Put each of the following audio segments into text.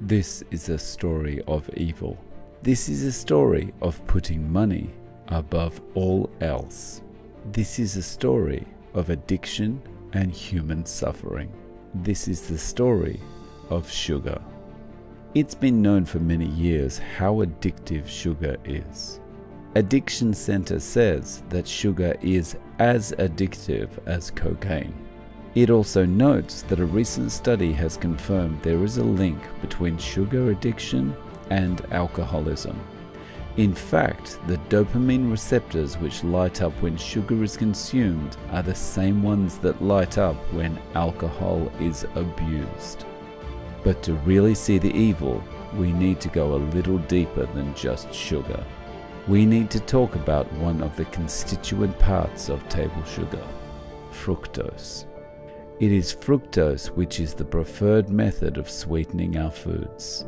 This is a story of evil. This is a story of putting money above all else. This is a story of addiction and human suffering. This is the story of sugar. It's been known for many years how addictive sugar is. Addiction Center says that sugar is as addictive as cocaine. It also notes that a recent study has confirmed there is a link between sugar addiction and alcoholism. In fact, the dopamine receptors which light up when sugar is consumed are the same ones that light up when alcohol is abused. But to really see the evil, we need to go a little deeper than just sugar. We need to talk about one of the constituent parts of table sugar, fructose. It is fructose which is the preferred method of sweetening our foods.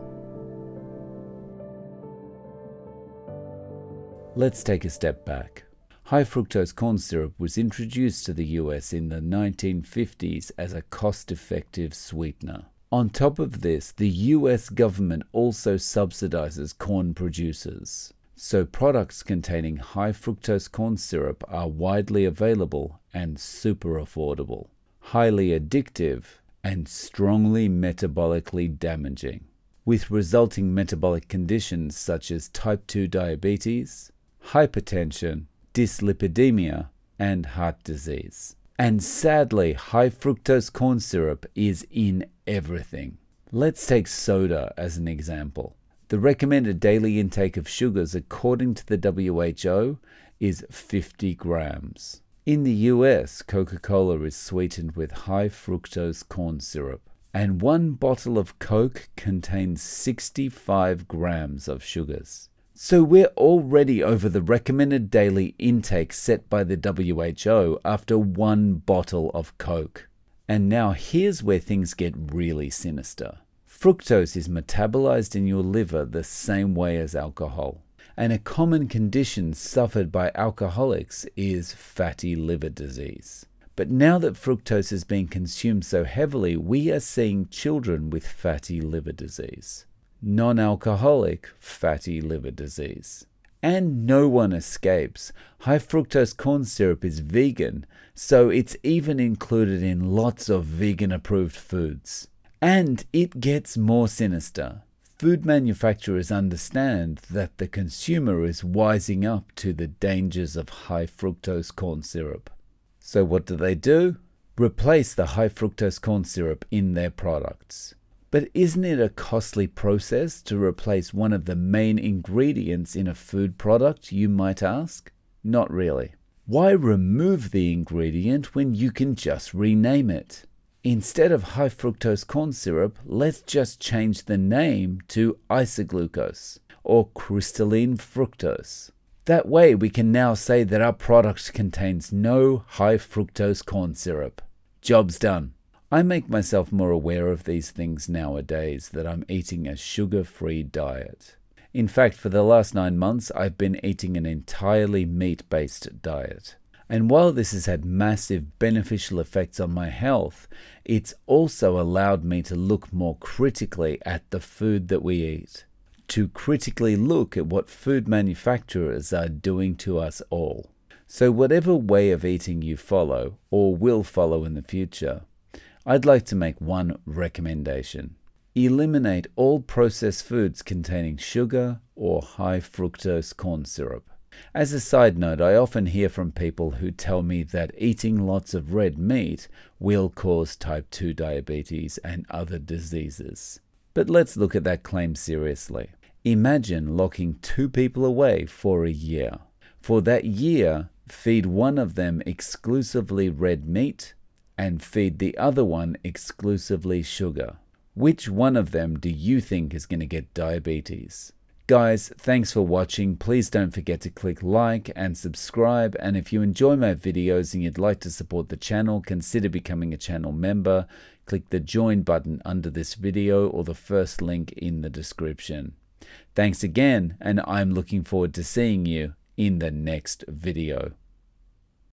Let's take a step back. High fructose corn syrup was introduced to the US in the 1950s as a cost-effective sweetener. On top of this, the US government also subsidizes corn producers. So products containing high fructose corn syrup are widely available and super affordable, highly addictive, and strongly metabolically damaging, with resulting metabolic conditions such as type 2 diabetes, hypertension, dyslipidemia, and heart disease. And sadly, high fructose corn syrup is in everything. Let's take soda as an example. The recommended daily intake of sugars according to the WHO is 50 grams. In the US, Coca-Cola is sweetened with high fructose corn syrup, and one bottle of Coke contains 65 grams of sugars. So we're already over the recommended daily intake set by the WHO after one bottle of Coke. And now here's where things get really sinister. Fructose is metabolized in your liver the same way as alcohol. And a common condition suffered by alcoholics is fatty liver disease. But now that fructose is being consumed so heavily, we are seeing children with fatty liver disease. Non-alcoholic fatty liver disease. And no one escapes. High fructose corn syrup is vegan, so it's even included in lots of vegan-approved foods. And it gets more sinister. Food manufacturers understand that the consumer is wising up to the dangers of high fructose corn syrup. So what do? Replace the high fructose corn syrup in their products. But isn't it a costly process to replace one of the main ingredients in a food product, you might ask? Not really. Why remove the ingredient when you can just rename it? Instead of high fructose corn syrup, let's just change the name to isoglucose or crystalline fructose. That way we can now say that our product contains no high fructose corn syrup. Job's done. I make myself more aware of these things nowadays that I'm eating a sugar-free diet. In fact, for the last 9 months, I've been eating an entirely meat-based diet. And while this has had massive beneficial effects on my health, it's also allowed me to look more critically at the food that we eat. To critically look at what food manufacturers are doing to us all. So whatever way of eating you follow, or will follow in the future, I'd like to make one recommendation. Eliminate all processed foods containing sugar or high fructose corn syrup. As a side note, I often hear from people who tell me that eating lots of red meat will cause type 2 diabetes and other diseases. But let's look at that claim seriously. Imagine locking 2 people away for a year. For that year, feed one of them exclusively red meat, and feed the other one exclusively sugar. Which one of them do you think is going to get diabetes? Guys, thanks for watching. Please don't forget to click like and subscribe. And if you enjoy my videos and you'd like to support the channel, consider becoming a channel member. Click the join button under this video or the first link in the description. Thanks again, and I'm looking forward to seeing you in the next video.